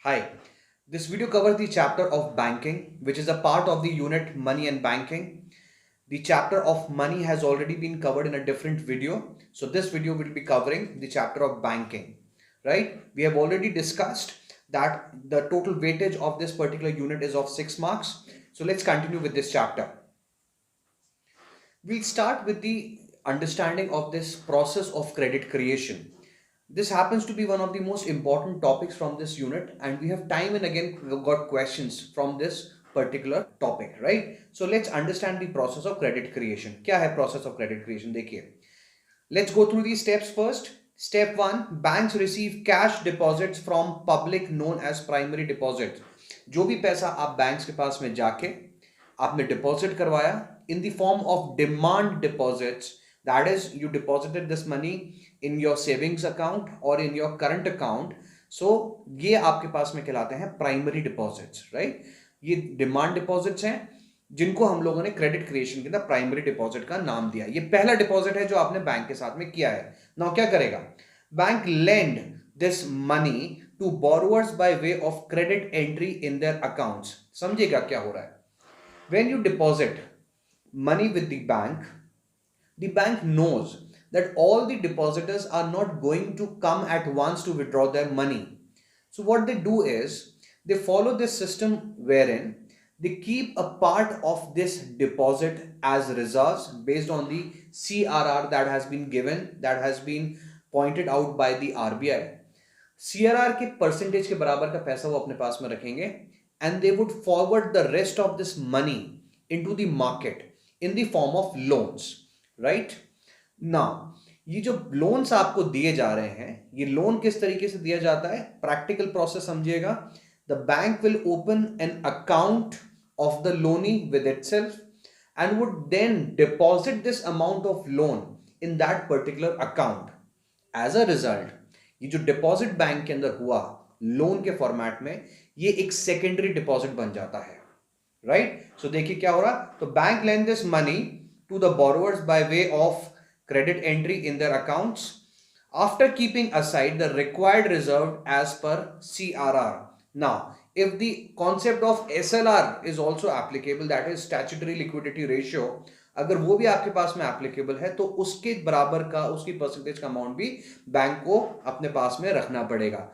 Hi, this video covers the chapter of banking, which is a part of the unit money and banking. The chapter of money has already been covered in a different video. So this video will be covering the chapter of banking, right? We have already discussed that the total weightage of this particular unit is of 6 marks. So let's continue with this chapter. We'll start with the understanding of this process of credit creation. This happens to be one of the most important topics from this unit, and we have time and again got questions from this particular topic, right? So let's understand the process of credit creation. क्या है process of credit creation? देखिए, let's go through these steps first. Step 1, banks receive cash deposits from public known as primary deposits. जो भी पैसा आप banks के पास में जाके आपने डिपॉजिट करवाया in the form of demand deposits, that is you deposited this money in your savings account or in your current account, so ये आपके पास में कहलाते हैं प्राइमरी डिपॉजिट्स, राइट? ये डिमांड डिपॉजिट्स हैं जिनको हम लोगों ने क्रेडिट क्रिएशन के अंदर प्राइमरी डिपॉजिट का नाम दिया. ये पहला डिपॉजिट है जो आपने बैंक के साथ में किया है. नाउ क्या करेगा bank? Lend this money to borrowers by way of credit entry in their accounts. समझिएगा क्या हो रहा है. When you deposit money with the bank knows that all the depositors are not going to come at once to withdraw their money. So what they do is they follow this system wherein they keep a part of this deposit as reserves based on the CRR that has been given, that has been pointed out by the RBI. CRR के percentage के बराबर का पैसा वो अपने पास में रखेंगे and they would forward the rest of this money into the market in the form of loans, right? Now ये जो लोन्स आपको दिए जा रहे हैं, ये लोन किस तरीके से दिया जाता है? प्रैक्टिकल प्रोसेस समझिएगा. The bank will open an account of the Loni with itself and would then deposit this amount of loan in that particular account. As a result, ये जो डिपॉजिट बैंक के अंदर हुआ लोन के फॉर्मेट में, ये एक सेकेंडरी डिपॉजिट बन जाता है, राइट? सो देखिए क्या हो रहा. तो bank lend this money to the borrowers by way of credit entry in their accounts after keeping aside the required reserve as per CRR. Now, if the concept of SLR is also applicable, that is statutory liquidity ratio, अगर वो भी आपके पास में applicable है तो उसके बराबर का उसकी परसेंटेज का अमाउंट भी बैंक को अपने पास में रखना पड़ेगा.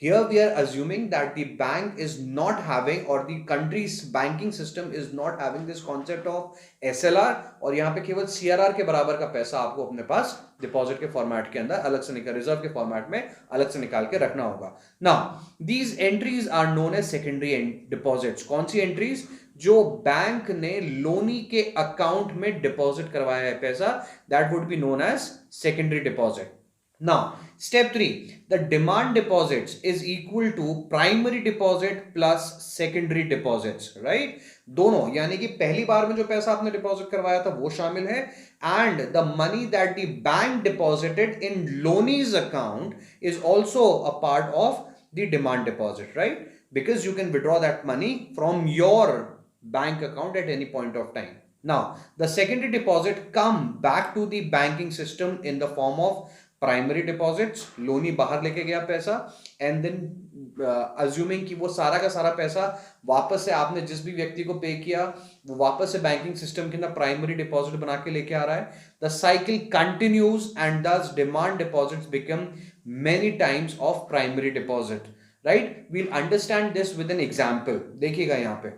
Here we are assuming that the bank is not having, or the country's banking system is not having this concept of SLR, और यहाँ पे केवल CRR के बराबर का पैसा आपको अपने पास डिपॉजिट के फॉर्मेट के अंदर अलग से निकाल, रिजर्व के फॉर्मेट में अलग से निकाल के रखना होगा. Now these entries are known as secondary deposits. कौन सी एंट्रीज? जो बैंक ने लोनी के अकाउंट में डिपॉजिट करवाया है पैसा, that would be known as secondary deposit. Now, step 3, the demand deposits is equal to primary deposit plus secondary deposits, right? दोनों, यानी कि पहली बार में जो पैसा आपने डिपॉजिट करवाया था वो शामिल है, and the money that the bank deposited in loanee's account is also a part of the demand deposit, right? Because you can withdraw that money from your bank account at any point of time. Now, the secondary deposit come back to the banking system in the form of primary deposits. Loni बाहर लेके गया पैसा and then assuming कि वो सारा का सारा पैसा वापस से आपने जिस भी व्यक्ति को पे किया वो वापस से बैंकिंग सिस्टम के अंदर प्राइमरी डिपॉजिट बना के लेके आ रहा है. The cycle continues and thus demand deposits become many times of primary deposit, right? We'll understand this with an example. देखिएगा यहाँ पे,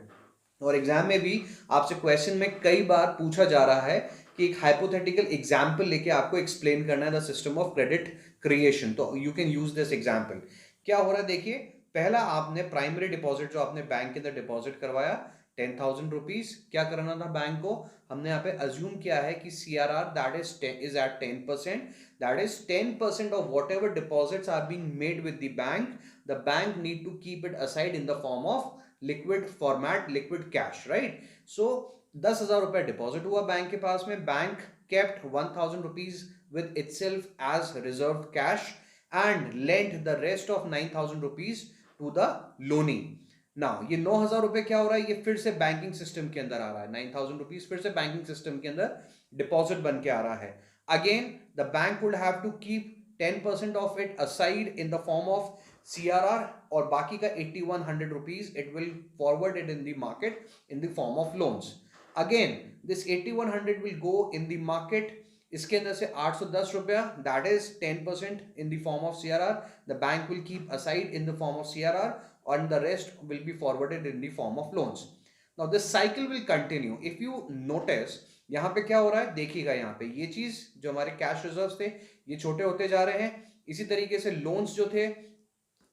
और एग्जाम में भी आपसे क्वेश्चन में कई बार पूछा जा रहा है कि एक हाइपोथेटिकल एग्जाम्पल लेके आपको एक्सप्लेन करना है the system of credit creation. तो you can use this example. क्या हो रहा है देखिए, पहला आपने प्राइमरी डिपॉजिट जो आपने बैंक के अंदर डिपॉजिट करवाया 10,000 रुपीज, क्या करना था बैंक को? हमने यहाँ पे अज्यूम किया है कि CRR that is at 10%, that is 10% of whatever deposits are being made with the bank. The bank need to keep it aside in the form of liquid format, liquid cash, right? So 10,000 रुपए deposit हुआ bank के पास में. Bank kept 1,000 rupees with itself as reserved cash and lent the rest of 9,000 rupees to the loanee. Now ये 9,000 रुपए क्या हो रहा है? ये फिर से बैंकिंग सिस्टम के अंदर आ रहा है. 9,000 रुपीज फिर से बैंकिंग सिस्टम के अंदर डिपॉजिट बन के आ रहा है. Again the bank would have to keep 10% of it aside in the form of CRR, और बाकी का 8100 rupees it will forward it in the market in the form of loans. Again this 8100 will go in the market. इसके अंदर से 810 रुपया, that is 10% in the form of CRR, the bank will keep aside in the form of CRR, and the rest will be forwarded in the form of loans. Now this cycle will continue. If you notice यहाँ पे क्या हो रहा है, देखिएगा यहाँ पे ये चीज जो हमारे कैश रिजर्व्स थे ये छोटे होते जा रहे हैं, इसी तरीके से लोन्स जो थे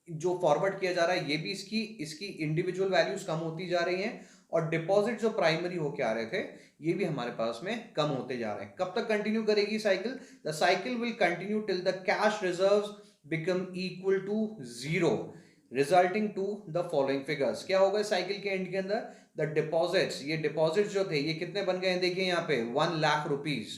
जो फॉरवर्ड किया जा रहा है ये भी इसकी इसकी इंडिविजुअल वैल्यूज कम होती जा रही हैं, और डिपॉजिट जो प्राइमरी होके आ रहे थे ये भी हमारे पास में कम होते जा रहे हैं. कब तक कंटिन्यू करेगी cycle? The cycle will continue till the cash reserves become equal to zero, resulting to the following figures. क्या होगा साइकिल के एंड के अंदर? द डिपॉजिट्स, ये डिपॉजिट्स जो थे ये कितने बन गए हैं, देखिए यहाँ पे 1 lakh rupees,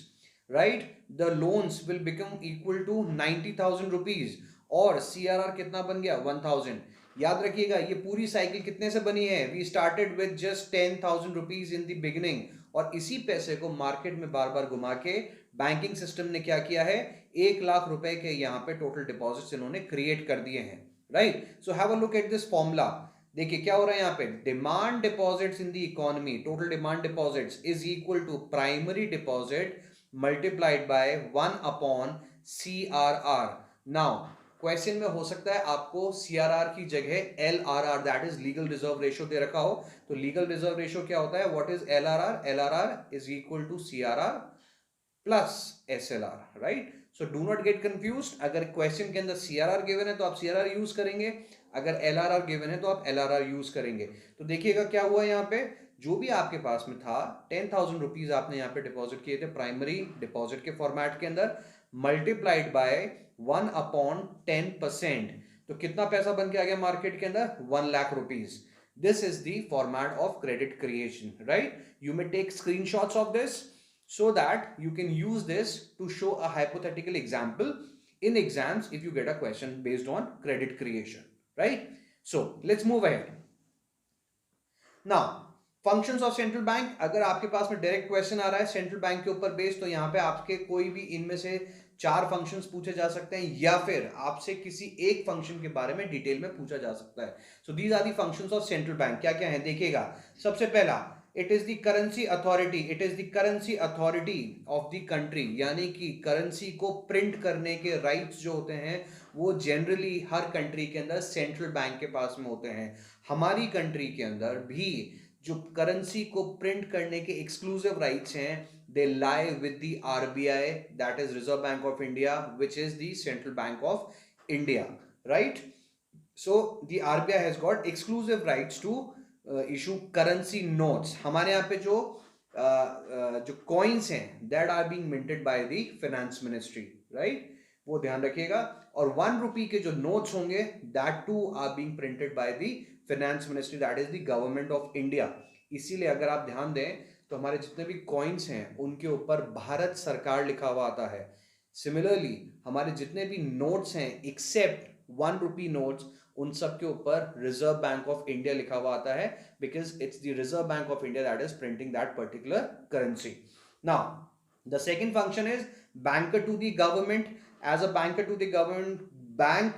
right. The loans will become equal to 90,000 rupees, और CRR कितना बन गया? 1000. याद रखिएगा ये पूरी साइकिल कितने से बनी है? We started with just 10,000 rupees in the beginning, और इसी पैसे को मार्केट में बार बार घुमा के बैंकिंग सिस्टम ने क्या किया है, 1 लाख रुपए के यहाँ पे टोटल डिपॉजिट्स इन्होंने क्रिएट कर दिए हैं, right. So have a look at this formula. देखिए क्या हो रहा है यहाँ पे, demand deposits in the economy, total demand deposits is equal to primary deposit multiplied by 1 upon CRR. Now question में हो सकता है आपको CRR की जगह LRR, that is legal reserve ratio दे रखा हो. तो लीगल रिजर्व रेशियो क्या होता है? What is LRR? LRR is equal to CRR plus SLR, right. So do not gate confused. अगर क्वेश्चन के अंदर CRR गिवन है तो आप CRR यूज करेंगे, अगर LRR गिवन है तो आप LRR यूज करेंगे. तो देखिएगा क्या हुआ यहाँ पे, जो भी आपके पास में था 10,000 रुपीज आपने यहाँ पे डिपॉजिट किए थे प्राइमरी डिपॉजिट के फॉर्मेट के अंदर, मल्टीप्लाइड बाय 1 अपॉन 10%, तो कितना पैसा बन के आ गया मार्केट के अंदर? 1 lakh rupees. This is the format of credit creation, right. You may take screenshots of this so that you can use this to show a hypothetical example in exams if you get a question based on credit creation, right? So let's move ahead. Now functions of central bank, अगर आपके पास में direct question आ रहा है central bank के ऊपर based, तो यहाँ पे आपके कोई भी इनमें से 4 फंक्शंस पूछे जा सकते हैं, या फिर आपसे किसी एक फंक्शन के बारे में डिटेल में पूछा जा सकता है. So these are the functions of central bank. क्या क्या है देखिएगा. सबसे पहला, it is the currency authority, it is the currency authority of the country, यानी कि करेंसी को प्रिंट करने के राइट्स जो होते हैं वो जनरली हर कंट्री के अंदर सेंट्रल बैंक के पास में होते हैं. हमारी कंट्री के अंदर भी जो करेंसी को प्रिंट करने के एक्सक्लूसिव राइट्स हैं, they lie with the RBI, that is reserve bank of India, which is the central bank of India, right. So the RBI has got exclusive rights to issue currency notes. हमारे यहाँ पे जो coins हैं that are being minted by the finance ministry, right, वो ध्यान रखिएगा. और 1 रुपी के जो नोट्स होंगे that too are being printed by the finance ministry, that is the government of India. इसीलिए अगर आप ध्यान दें तो हमारे जितने भी कॉइन्स हैं उनके ऊपर भारत सरकार लिखा हुआ आता है. सिमिलरली हमारे जितने भी नोट्स हैं एक्सेप्ट 1 रुपी नोट्स, उन सब के ऊपर रिजर्व बैंक ऑफ इंडिया लिखा हुआ आता है, because it's the reserve bank of India that is printing that particular currency. Now the second function is banker to the government. As a banker to the government, bank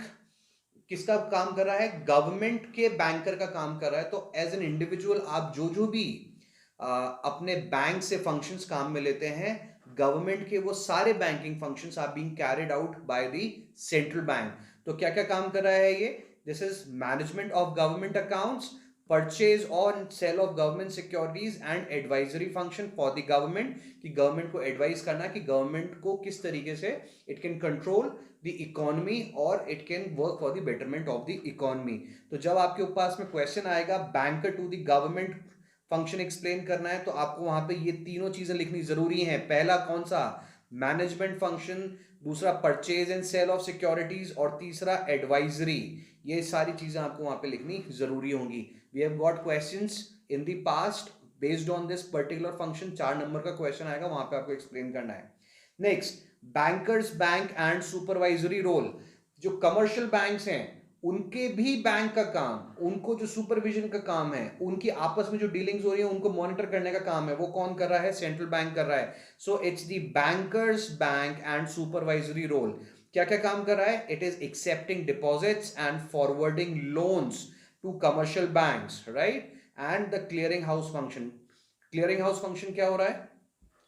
किसका काम कर रहा है? Government के बैंकर का काम कर रहा है. तो एज एन इंडिविजुअल आप जो भी अपने बैंक से फंक्शंस काम में लेते हैं, गवर्नमेंट के वो सारे banking functions are being carried out by the central bank. तो क्या क्या काम कर रहा है ये? This is management of government accounts, purchase और sale of government securities and advisory function for the government, कि गवर्नमेंट को एडवाइज करना कि गवर्नमेंट को किस तरीके से it can control the economy और it can work for the betterment of the economy. तो जब आपके पास में क्वेश्चन आएगा banker to the government function explain करना है, तो आपको वहां पे ये तीनों चीजें लिखनी जरूरी है. पहला कौन सा? मैनेजमेंट फंक्शन, दूसरा purchase and sale of securities, और तीसरा एडवाइजरी. ये सारी चीजें आपको वहां पे लिखनी जरूरी होंगी. We have got questions in the past based on this particular function. 4 number का क्वेश्चन आएगा, वहां पे आपको एक्सप्लेन करना है. Next, bankers bank and supervisory role. जो कमर्शियल बैंक्स हैं उनके भी बैंक का काम, उनको जो सुपरविजन का काम है, उनकी आपस में जो डीलिंग्स हो रही है उनको मॉनिटर करने का काम है, वो कौन कर रहा है? सेंट्रल बैंक कर रहा है. So it's the bankers bank and supervisory role. क्या क्या काम कर रहा है? It is accepting deposits and forwarding loans to commercial banks, right? And the clearing house function. Clearing house function क्या हो रहा है?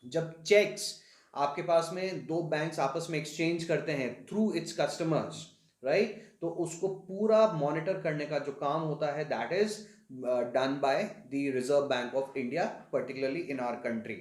जब चेक्स आपके पास में दो बैंक्स आपस में एक्सचेंज करते हैं थ्रू इट्स कस्टमर्स, राइट, तो उसको पूरा मॉनिटर करने का जो काम होता है that is done by the reserve bank of India, particularly in our country,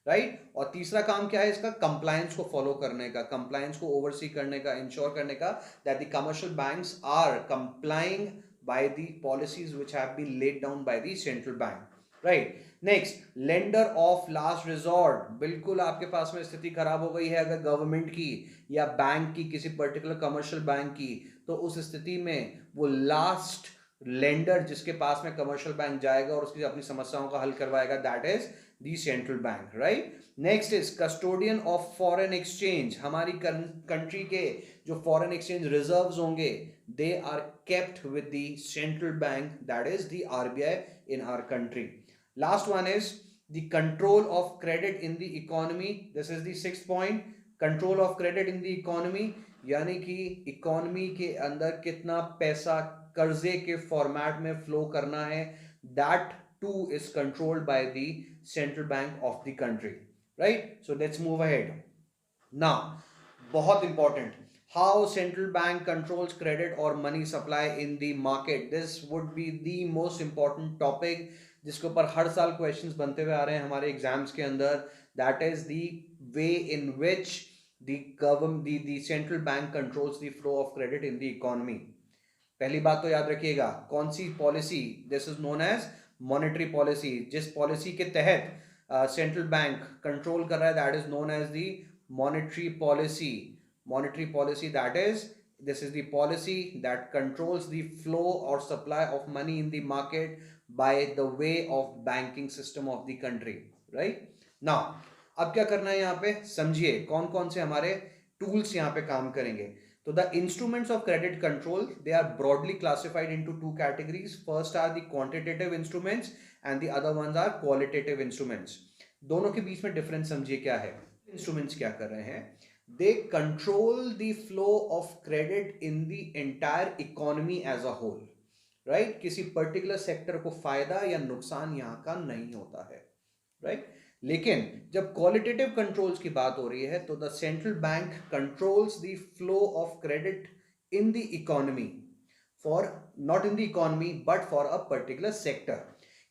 right? और तीसरा काम क्या है इसका? कंप्लायंस को फॉलो करने का, कंप्लायंस को ओवरसी करने का, इंश्योर करने का that the commercial banks are complying by the policies which have been laid down by the central bank, right? Next, lender of last resort. बिल्कुल आपके पास में स्थिति खराब हो गई है अगर गवर्नमेंट की या बैंक की, किसी पर्टिकुलर कमर्शियल बैंक की, तो उस स्थिति में वो लास्ट लेंडर जिसके पास में कमर्शियल बैंक जाएगा और उसकी अपनी समस्याओं का हल करवाएगा that is the central bank, right? Next is custodian of foreign exchange. हमारी कंट्री के जो फॉरेन एक्सचेंज रिजर्व्स होंगे they are kept with the central bank that is the RBI in our country. Last one is the control of credit in the economy. This is the sixth point. Control of credit in the economy, यानी कि economy के अंदर कितना पैसा कर्जे के format में flow करना है, that too is controlled by the central bank of the country, right? So let's move ahead. Now, बहुत important, how central bank controls credit और money supply in the market. This would be the most important topic जिसके ऊपर हर साल questions बनते हुए आ रहे हैं हमारे एग्जाम्स के अंदर। That is the way in which the central bank controls the flow of credit in the economy. पहली बात तो याद रखिएगा, कौन सी policy? This is known as monetary policy. जिस पॉलिसी के तहत सेंट्रल बैंक कंट्रोल कर रहा है that is known as the monetary policy. Monetary policy, that is, this is the policy that controls the flow or supply of money in the market by the way of banking system of the country, right? Now, अब क्या करना है यहाँ पे समझिए, कौन कौन से हमारे टूल्स यहाँ पे काम करेंगे। तो the instruments of credit control they are broadly classified into two categories. First are the quantitative instruments and the other ones are qualitative instruments. दोनों के बीच में डिफरेंस समझिए क्या है। इंस्ट्रूमेंट्स क्या कर रहे हैं? They control the flow of credit in the entire economy as a whole, right? किसी पर्टिकुलर सेक्टर को फायदा या नुकसान यहां का नहीं होता है, right? लेकिन जब क्वालिटेटिव कंट्रोल्स की बात हो रही है तो the central bank controls the flow of credit in the economy for, not in the economy but for a particular sector.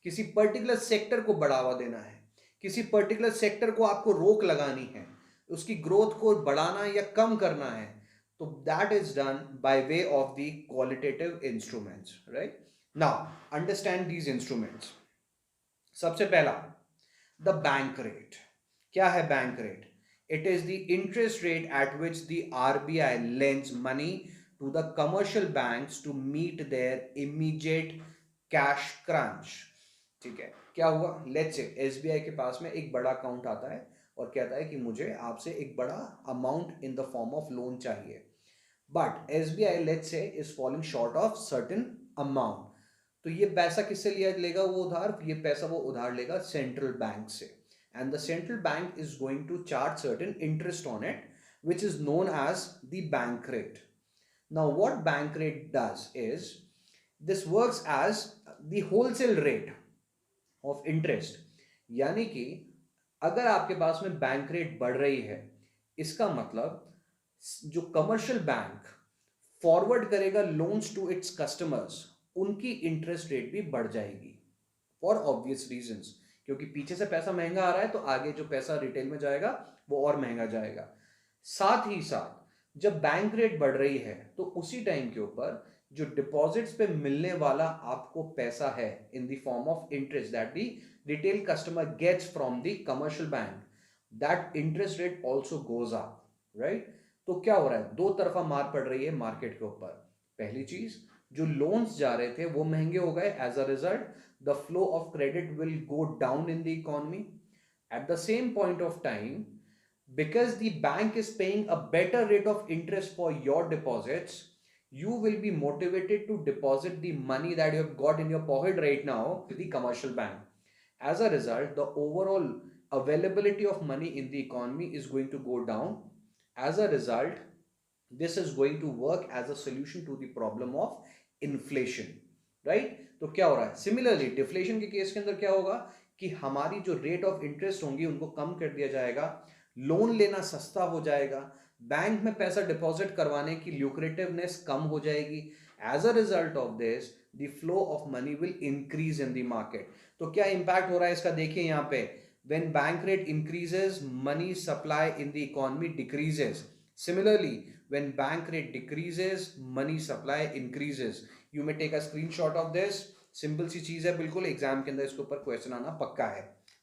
किसी पर्टिकुलर सेक्टर को बढ़ावा देना है, किसी पर्टिकुलर सेक्टर को आपको रोक लगानी है, उसकी ग्रोथ को बढ़ाना या कम करना है, तो that is done by way of the qualitative instruments, right? Now understand these instruments. सबसे पहला, द बैंक रेट। क्या है bank rate? It is the interest rate at which the RBI lends money to the commercial banks to meet their immediate cash crunch. ठीक है, क्या हुआ? Let's से SBI के पास में एक बड़ा अकाउंट आता है और कहता है कि मुझे आपसे एक बड़ा amount in the form of loan चाहिए, but SBI let's say is falling short of certain amount. तो ये पैसा किससे लिया लेगा वो उधार? ये पैसा वो उधार लेगा सेंट्रल बैंक से, and the central bank is going to charge certain interest on it which is known as the bank rate. Now what bank rate does is this works as the wholesale rate of interest. यानी कि अगर आपके पास में bank rate बढ़ रही है, इसका मतलब जो कमर्शियल बैंक फॉरवर्ड करेगा लोन्स टू इट्स कस्टमर्स, उनकी इंटरेस्ट रेट भी बढ़ जाएगी फॉर ऑब्वियस रीजंस, क्योंकि पीछे से पैसा महंगा आ रहा है तो आगे जो पैसा रिटेल में जाएगा वो और महंगा जाएगा। साथ ही साथ जब बैंक रेट बढ़ रही है तो उसी टाइम के ऊपर जो डिपॉजिट्स पे मिलने वाला आपको पैसा है in the form of interest that the retail customer gets from the commercial bank, that interest rate also goes up, right? तो क्या हो रहा है? दो तरफा मार पड़ रही है मार्केट के ऊपर। पहली चीज, जो लोन्स जा रहे थे वो महंगे हो गए, as a result the flow of credit will go down in the economy. At the same point of time, because the bank is paying a better rate of interest for your deposits, you will be motivated to deposit the money that you have got in your pocket right now to the commercial bank. As a result, the overall availability of money in the economy is going to go down. As a result, this is going to work as a solution to the problem of inflation, right? तो क्या हो रहा है, similarly deflation के case के अंदर क्या होगा कि हमारी जो रेट ऑफ इंटरेस्ट होंगी उनको कम कर दिया जाएगा, लोन लेना सस्ता हो जाएगा, बैंक में पैसा डिपॉजिट करवाने की ल्यूक्रेटिवनेस कम हो जाएगी। As a result of this the flow of money will increase in the market. तो क्या इंपैक्ट हो रहा है इसका, देखिए यहाँ पे, when bank rate increases money supply in the economy decreases. Similarly, when bank rate decreases, money supply increases. You may take a screenshot of this. Simple सी चीज है, बिल्कुल एग्जाम के अंदर इसके ऊपर क्वेश्चन आना पक्का है।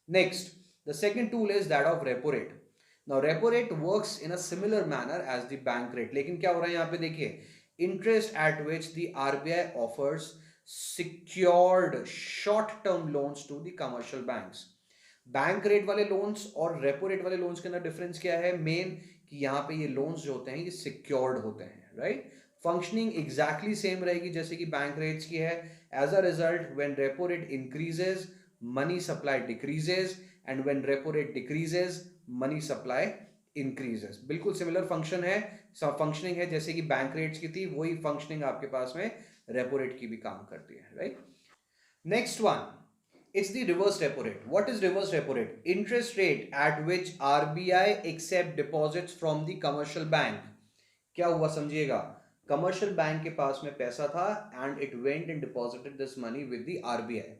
Next, the second tool is that of repo rate. Now, repo rate works in a similar manner as the bank rate. लेकिन क्या हो रहा है यहाँ पे देखिए, interest at which the RBI offers secured short-term loans to the commercial banks. Bank rate वाले loans और रेपो रेट वाले लोन्स के अंदर डिफरेंस क्या है मेन, कि यहाँ पे ये लोन्स जो होते हैं ये सिक्योर्ड होते हैं, राइट? फंक्शनिंग एग्जैक्टली सेम रहेगी जैसे कि बैंक रेट्स की है। As a result when repo rate increases money supply decreases, and when repo rate decreases money supply increases. बिल्कुल सिमिलर फंक्शन है, फंक्शनिंग है जैसे कि बैंक रेट्स की थी, वही फंक्शनिंग आपके पास में रेपो रेट की भी काम करती है, right? Next one, it's the reverse repo rate. What is reverse repo rate? Interest rate at which RBI accept deposits from the commercial bank. क्या हुआ समझिएगा, कमर्शियल बैंक के पास में पैसा था and it went and deposited this money with the RBI.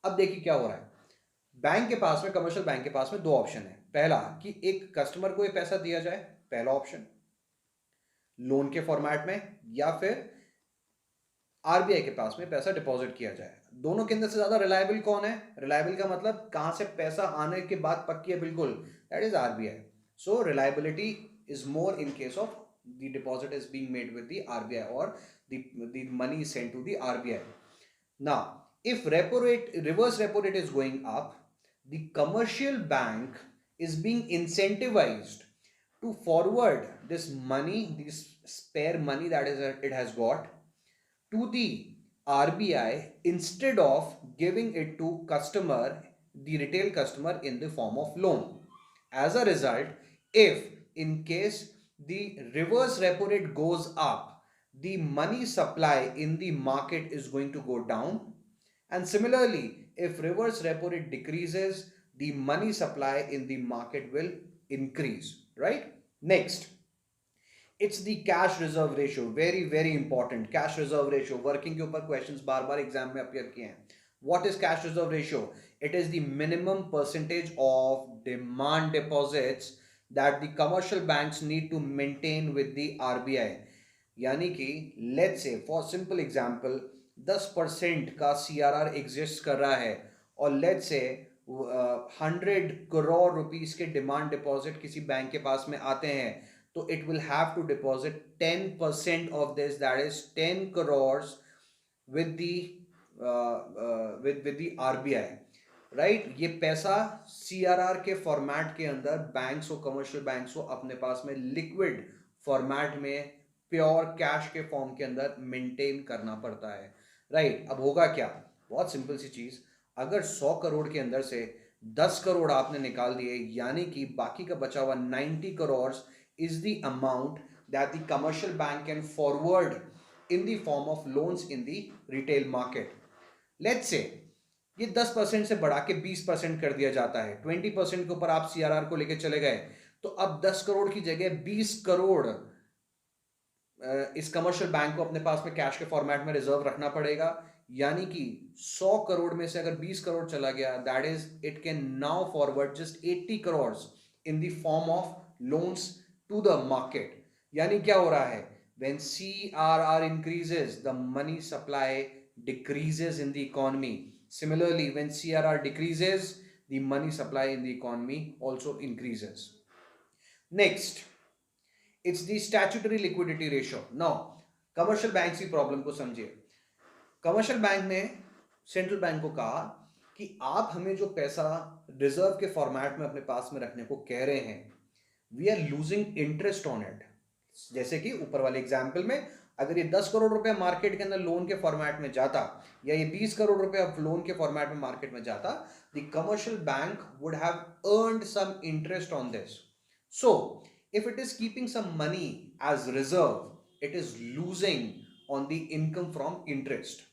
अब देखिए क्या हो रहा है, बैंक के पास में, कमर्शियल बैंक के पास में दो ऑप्शन है। पहला कि एक कस्टमर को ये पैसा दिया जाए, पहला ऑप्शन लोन के फॉर्मेट में, या फिर आरबीआई के पास में पैसा डिपॉजिट किया जाए। दोनों के अंदर से ज्यादा रिलायबल कौन है? रिलायबल का मतलब कहां से पैसा आने के बाद पक्की है, बिल्कुल, that is RBI. So reliability is more in case of the deposit is being made with the RBI और the money is sent to the RBI. Now if repo rate, reverse repo rate is going up, the commercial bank is being incentivised to forward this money, this spare money that is it has got, to the RBI instead of giving it to customer, the retail customer, in the form of loan. As a result, if in case the reverse repo rate goes up, the money supply in the market is going to go down, and similarly if reverse repo rate decreases, the money supply in the market will increase, right? Next, it's the cash reserve ratio, very very important। cash reserve ratio working के ऊपर questions बार बार exam में appear किए हैं। what is cash reserve ratio? it is the minimum percentage of demand deposits that the commercial banks need to maintain with the RBI। यानी कि let's say for simple example 10% का CRR exist कर रहा है, और let's say 100 crore rupees के demand deposit किसी bank के पास में आते हैं, तो it will have to deposit 10% of this, that is 10 crore with the with the RBI, right? ये पैसा सीआरआर के फॉर्मेट के अंदर बैंक्स को, कमर्शियल बैंक्स को अपने पास में लिक्विड फॉर्मेट में, प्योर कैश के फॉर्म के अंदर मेंटेन करना पड़ता है, राइट? अब होगा क्या, बहुत सिंपल सी चीज, अगर 100 करोड़ के अंदर से 10 करोड़ आपने निकाल दिए, यानी कि बाकी का बचा हुआ 90 crore is the amount that the commercial bank can forward in the form of loans in the retail market. Let's say ये 10% से बढ़ा के 20% कर दिया जाता है, 20% के ऊपर आप सीआरआर को लेके चले गए, तो अब 10 करोड़ की जगह 20 करोड़ इस कमर्शियल बैंक को अपने पास में कैश के फॉर्मेट में रिजर्व रखना पड़ेगा। यानी कि 100 करोड़ में से अगर 20 करोड़ चला गया, that is it can now forward just 80 crore in the form of loans to the market. यानी क्या हो रहा है, when CRR increases the money supply decreases in the economy. Similarly, when CRR decreases, the money supply in the economy also increases. Next, it's the statutory liquidity ratio. Now, commercial banks की problem को समझिए। Commercial bank ने central bank को कहा कि आप हमें जो पैसा रिजर्व के फॉर्मेट में अपने पास में रखने को कह रहे हैं, we are losing interest on it. जैसे कि ऊपर वाले एग्जाम्पल में, अगर ये 10 करोड़ रुपए मार्केट के अंदर लोन के फॉर्मेट में जाता, या ये 20 करोड़ रुपए लोन के फॉर्मेट में मार्केट में जाता, the commercial bank would have earned some interest on this. So if it is keeping some money as reserve, it is losing on the income from interest.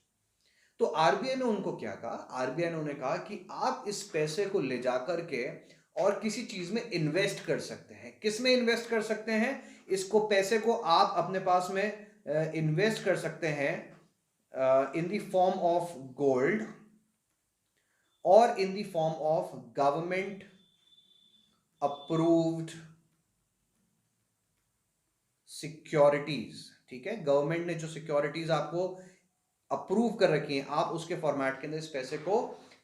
तो आरबीआई ने उनको क्या कहा, RBI ने उन्हें कहा कि आप इस पैसे को ले जाकर के और किसी चीज में इन्वेस्ट कर सकते हैं। किस में इन्वेस्ट कर सकते हैं? इसको पैसे को आप अपने पास में इन्वेस्ट कर सकते हैं in the form of gold और in the form of government approved securities. ठीक है, गवर्नमेंट ने जो सिक्योरिटीज आपको अप्रूव कर रखी हैं, आप उसके फॉर्मेट के अंदर इस पैसे को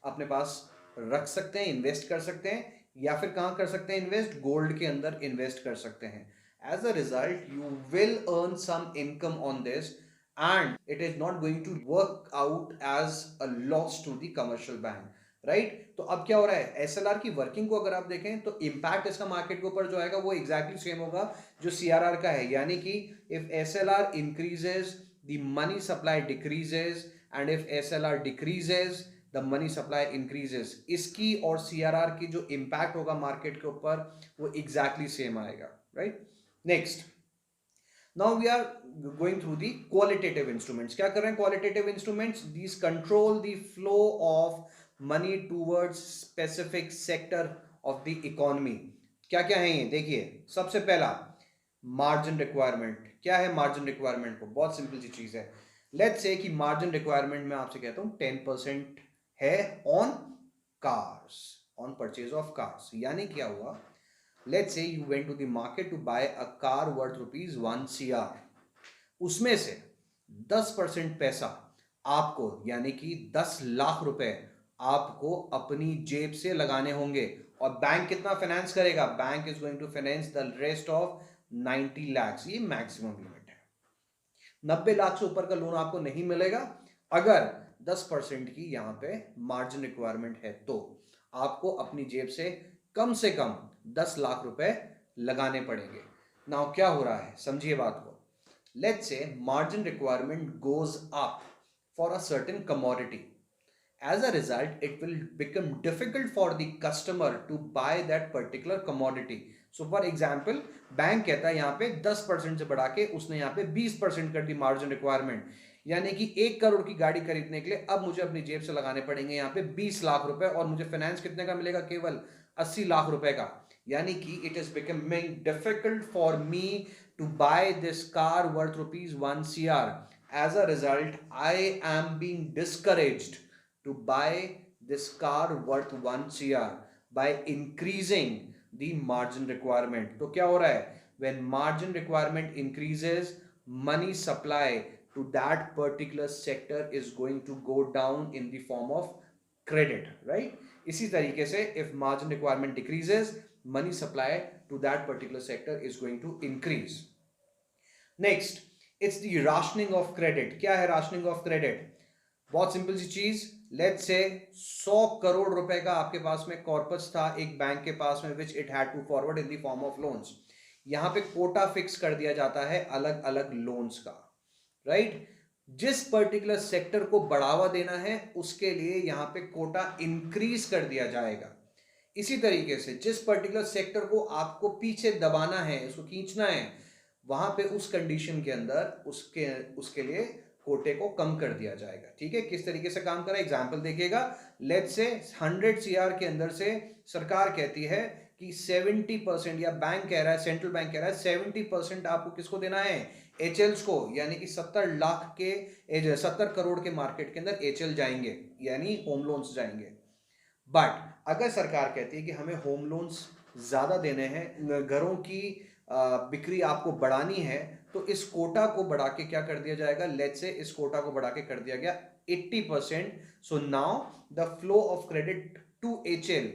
अपने पास रख सकते हैं, इन्वेस्ट कर सकते हैं, या फिर कहां कर सकते हैं इन्वेस्ट? गोल्ड के अंदर इन्वेस्ट कर सकते हैं। As a result you will earn some income on this and it is not going to work out as a loss to the commercial bank, right? तो अब क्या हो रहा है, एसएलआर की वर्किंग को अगर आप देखें तो इंपैक्ट इसका मार्केट के ऊपर जो आएगा वो एग्जैक्टली सेम होगा जो सीआरआर का है, यानी कि if SLR increases the money supply decreases and if SLR decreases the money supply increases। इसकी और CRR की जो impact होगा मार्केट के ऊपर वो exactly same आएगा, right? Next, now we are going through the qualitative instruments। क्या कर रहे हैं qualitative instruments? These control the flow of money towards specific sector of the economy। क्या क्या है ये देखिए। सबसे पहला मार्जिन रिक्वायरमेंट। क्या है मार्जिन रिक्वायरमेंट? को बहुत सिंपल सी चीज है। लेट्स से कि मार्जिन रिक्वायरमेंट में आपसे कहता हूं 10% है on cars, on purchase of cars. यानी क्या हुआ, let's say you went to the market to buy a car worth ₹1 CR, उसमें से 10% पैसा आपको, यानी कि 10 लाख रुपए आपको अपनी जेब से लगाने होंगे। और बैंक कितना फाइनेंस करेगा? Bank is going to finance the rest of 90 lakhs। ये मैक्सिमम लिमिट है। 90 लाख से ऊपर का लोन आपको नहीं मिलेगा अगर 10% की यहां पे मार्जिन रिक्वायरमेंट है, तो आपको अपनी जेब से कम 10 लाख रुपए लगाने पड़ेंगे। नाउ क्या हो रहा है, समझिए बात को। Let's say margin requirement goes up for a certain commodity. As a result, it will become difficult for the customer to buy that particular commodity। So for example, bank कहता है यहाँ पे 10% से बढ़ा के उसने यहाँ पे 20% कर दी मार्जिन रिक्वायरमेंट, यानी कि 1 करोड़ की गाड़ी खरीदने के लिए अब मुझे अपनी जेब से लगाने पड़ेंगे यहाँ पे 20 लाख रुपए, और मुझे फाइनेंस कितने का मिलेगा? केवल 80 लाख रुपए का। यानी कि it is becoming difficult for me to buy this car worth ₹1 CR। As a result I am being discouraged to buy this car worth 1 CR by increasing the margin requirement। तो क्या हो रहा है, when margin requirement increases, money supply to that particular sector is going to go down in the form of credit, right? इसी तरीके से if margin requirement decreases, money supply to that particular sector is going to increase। Next, it's the rationing of credit। क्या है rationing of credit? बहुत simple सी चीज। Let's say 100 crore रुपए का आपके पास में कॉर्पस था एक बैंक के पास में, which it had to forward in the form of loans. यहां पे कोटा फिक्स कर दिया जाता है अलग अलग लोन्स का, राइट? जिस पर्टिकुलर सेक्टर को बढ़ावा देना है उसके लिए यहां पे कोटा इंक्रीज कर दिया जाएगा। इसी तरीके से जिस पर्टिकुलर सेक्टर को आपको पीछे दबाना है, उसको खींचना है, वहां पे उस कंडीशन के अंदर उसके लिए कोटे को कम कर दिया जाएगा। ठीक है, किस तरीके से काम करा एग्जाम्पल देखिएगा। लेट्स से 100 CR के अंदर से सरकार कहती है कि 70%, या बैंक कह रहा है, सेंट्रल बैंक कह रहा है 70% आपको किसको देना है? एचएल्स को, यानी कि 70 करोड़ के मार्केट के अंदर एचएल जाएंगे, यानी होम लोन्स जाएंगे। बट अगर सरकार कहती है कि हमें होम लोन्स ज्यादा देने हैं, घरों की बिक्री आपको बढ़ानी है, तो इस कोटा को बढ़ा के क्या कर दिया जाएगा? लेट्स से इस कोटा को बढ़ा के कर दिया गया 80%। So now the flow of credit to HL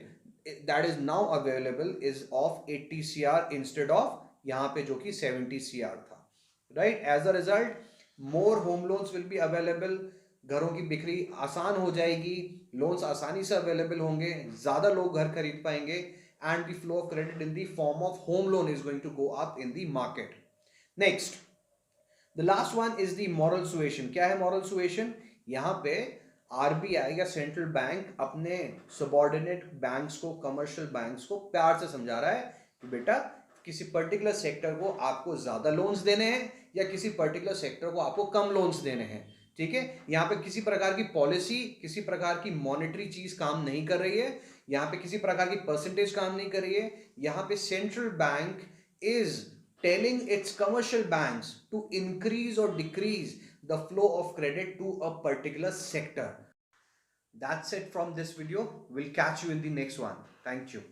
that is now available is of 80 CR instead of यहां पे जो कि 70 CR था, right? As a result more home loans will be available, घरों की बिक्री आसान हो जाएगी, लोन्स आसानी से अवेलेबल होंगे, ज्यादा लोग घर खरीद पाएंगे, and the flow of credit in the form of home loan is going to go up in the market। Next, the last one is the moral suasion। क्या है moral suasion? यहां पे आरबीआई या सेंट्रल बैंक अपने subordinate banks को, commercial banks को प्यार से समझा रहा है कि बेटा किसी पर्टिकुलर सेक्टर को आपको ज्यादा लोन्स देने हैं या किसी पर्टिकुलर सेक्टर को आपको कम लोन्स देने हैं। ठीक है, यहाँ पे किसी प्रकार की पॉलिसी, किसी प्रकार की मॉनेटरी चीज काम नहीं कर रही है, यहाँ पे किसी प्रकार की परसेंटेज काम नहीं कर रही है। यहाँ पे central bank is telling its commercial banks to increase or decrease the flow of credit to a particular sector. That's it from this video. We'll catch you in the next one. Thank you.